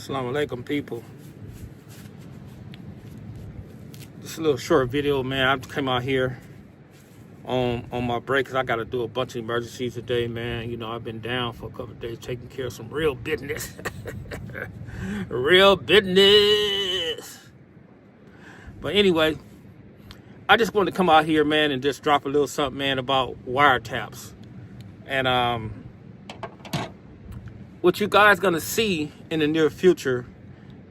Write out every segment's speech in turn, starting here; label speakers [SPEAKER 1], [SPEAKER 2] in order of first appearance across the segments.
[SPEAKER 1] Assalamu alaikum, people. Just a little short video, man. I came out here on my break because I got to do a bunch of emergencies today, man. You know, I've been down for a couple of days taking care of some real business. Real business. But anyway, I just wanted to come out here, man, and just drop a little something, man, about wiretaps. And what you guys gonna see in the near future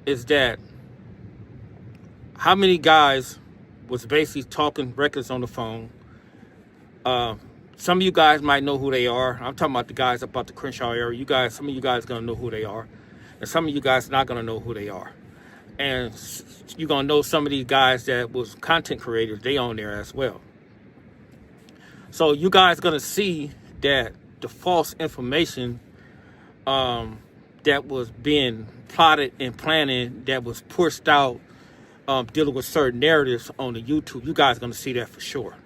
[SPEAKER 1] is that how many guys was basically talking records on the phone. Some of you guys might know who they are. I'm talking about the guys about the Crenshaw area. Some of you guys gonna know who they are, and some of you guys not gonna know who they are. And you're gonna know some of these guys that was content creators. They on there as well. So you guys gonna see that the false information that was being plotted and planning, that was pushed out, dealing with certain narratives on the YouTube, you guys gonna see that for sure.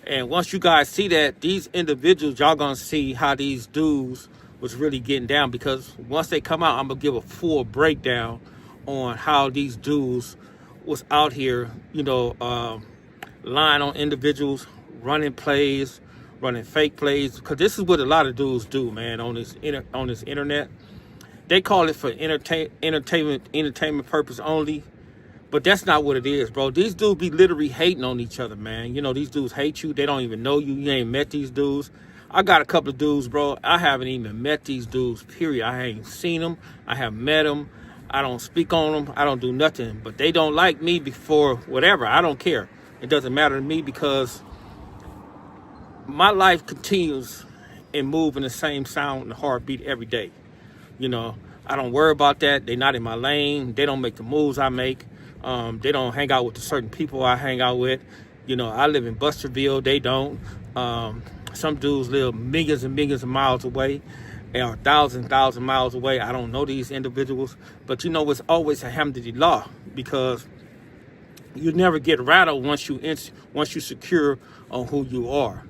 [SPEAKER 1] And once you guys see that, these individuals, y'all gonna see how these dudes was really getting down, because once they come out, I'm gonna give a full breakdown on how these dudes was out here, you know, lying on individuals, running plays, running fake plays, because this is what a lot of dudes do, man, on this internet. They call it for entertainment purpose only, but that's not what it is, bro. These dudes be literally hating on each other, man. You know, these dudes hate you. They don't even know you. You ain't met these dudes. I got a couple of dudes, bro. I haven't even met these dudes, period. I ain't seen them. I haven't met them. I don't speak on them. I don't do nothing. But they don't like me before whatever. I don't care. It doesn't matter to me, because my life continues and move in the same sound and heartbeat every day. You know, I don't worry about that. They're not in my lane. They don't make the moves I make. They don't hang out with the certain people I hang out with. You know, I live in Busterville. They don't. Some dudes live millions and millions of miles away, or thousand miles away. I don't know these individuals, but you know, it's always a alhamdulillah, because you never get rattled once you secure on who you are.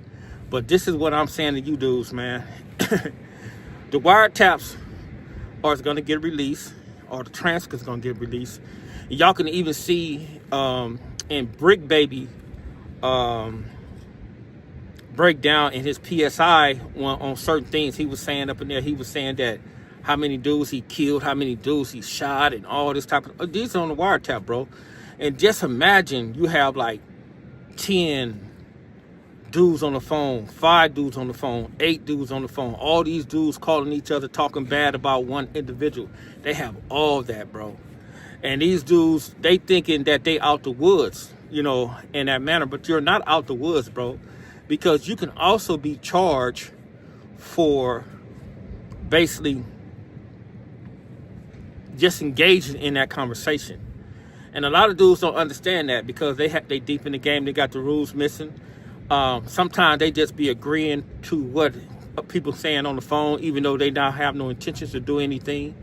[SPEAKER 1] But this is what I'm saying to you dudes, man. The wiretaps are going to get released, or the transcript's going to get released. Y'all can even see in Brick Baby breakdown in his PSI on certain things. He was saying up in there, he was saying that how many dudes he killed, how many dudes he shot, and all this type of, these are on the wiretap, bro. And just imagine you have like 10 dudes on the phone, 5 dudes on the phone, 8 dudes on the phone, all these dudes calling each other, talking bad about one individual. They have all that, bro. And these dudes, they thinking that they out the woods, you know, in that manner. But you're not out the woods, bro, because you can also be charged for basically just engaging in that conversation. And a lot of dudes don't understand that, because they deep in the game. They got the rules missing. Sometimes they just be agreeing to what people saying on the phone, even though they not have no intentions to do anything.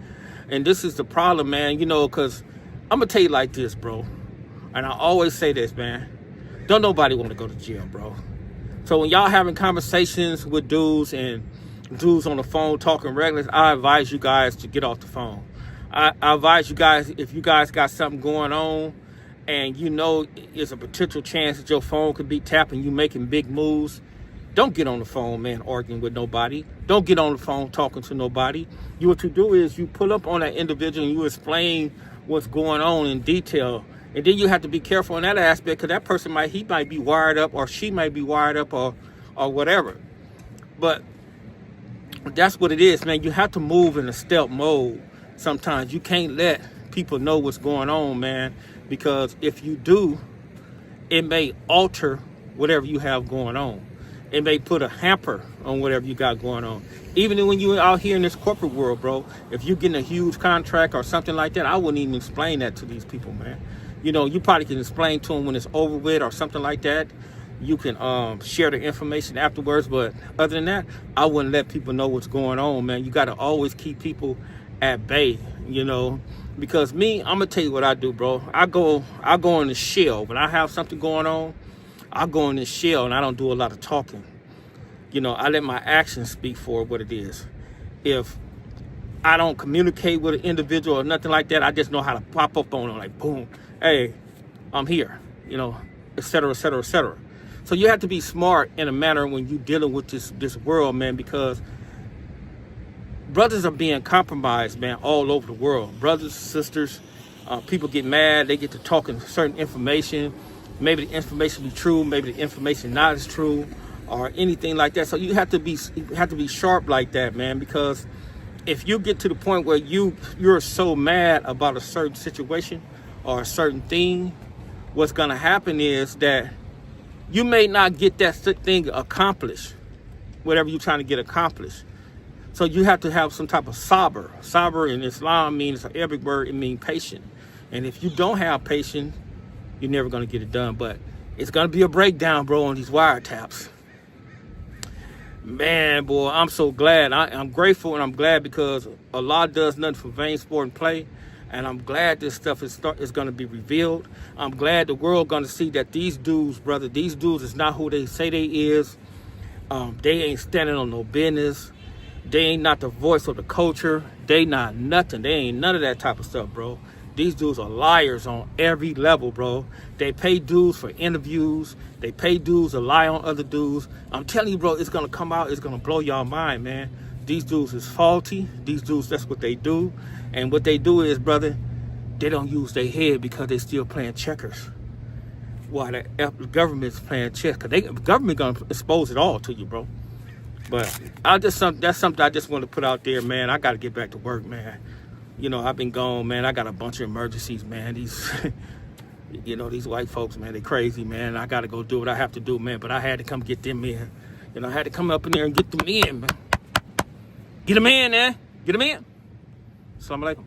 [SPEAKER 1] And this is the problem, man, you know, because I'm going to tell you like this, bro. And I always say this, man. Don't nobody want to go to jail, bro. So when y'all having conversations with dudes and dudes on the phone talking reckless, I advise you guys to get off the phone. I advise you guys, if you guys got something going on and you know there's a potential chance that your phone could be tapped and you making big moves, don't get on the phone, man, arguing with nobody. Don't get on the phone talking to nobody. What you do is you pull up on that individual and you explain what's going on in detail. And then you have to be careful in that aspect, because that person might be wired up, or she might be wired up, or whatever. But that's what it is, man. You have to move in a stealth mode. Sometimes you can't let people know what's going on, man, because if you do, it may alter whatever you have going on. It may put a hamper on whatever you got going on. Even when you're out here in this corporate world, bro, if you're getting a huge contract or something like that, I wouldn't even explain that to these people, man. You know, you probably can explain to them when it's over with or something like that. You can share the information afterwards, but other than that, I wouldn't let people know what's going on, man. You got to always keep people at bay, you know, because me, I'm gonna tell you what I do, bro. I go in the shell. When I have something going on, I go in the shell and I don't do a lot of talking. You know, I let my actions speak for what it is. If I don't communicate with an individual or nothing like that. I just know how to pop up on them, like, boom, hey, I'm here, you know, et cetera, et cetera, et cetera. So you have to be smart in a manner when you're dealing with this world, man, because brothers are being compromised, man, all over the world. Brothers, sisters, people get mad. They get to talking certain information. Maybe the information be true, maybe the information not as true, or anything like that. So you have to be sharp like that, man, because if you get to the point where you're so mad about a certain situation or a certain thing, what's going to happen is that you may not get that thing accomplished, whatever you're trying to get accomplished. So you have to have some type of sabr. Sabr in Islam means, it's an Arabic word, it means patient. And if you don't have patience, you're never going to get it done. But it's going to be a breakdown, bro, on these wiretaps. Man, boy, I'm so glad. I'm grateful and I'm glad because Allah does nothing for vain sport and play. And I'm glad this stuff is going to be revealed. I'm glad the world going to see that these dudes, brother, these dudes is not who they say they is. They ain't standing on no business. They ain't not the voice of the culture. They not nothing. They ain't none of that type of stuff, bro. These dudes are liars on every level, bro. They pay dudes for interviews. They pay dudes to lie on other dudes. I'm telling you, bro, it's going to come out. It's going to blow y'all mind, man. These dudes is faulty. These dudes, that's what they do. And what they do is, brother, they don't use their head because they still playing checkers. While the government's playing chess. Because the government going to expose it all to you, bro. But that's something I just want to put out there, man. I got to get back to work, man. You know, I've been gone, man. I got a bunch of emergencies, man. These, you know, these white folks, man, they crazy, man. I got to go do what I have to do, man. But I had to come get them in. You know, I had to come up in there and get them in, man. Get them in, man. Get them in. Assalamu alaikum.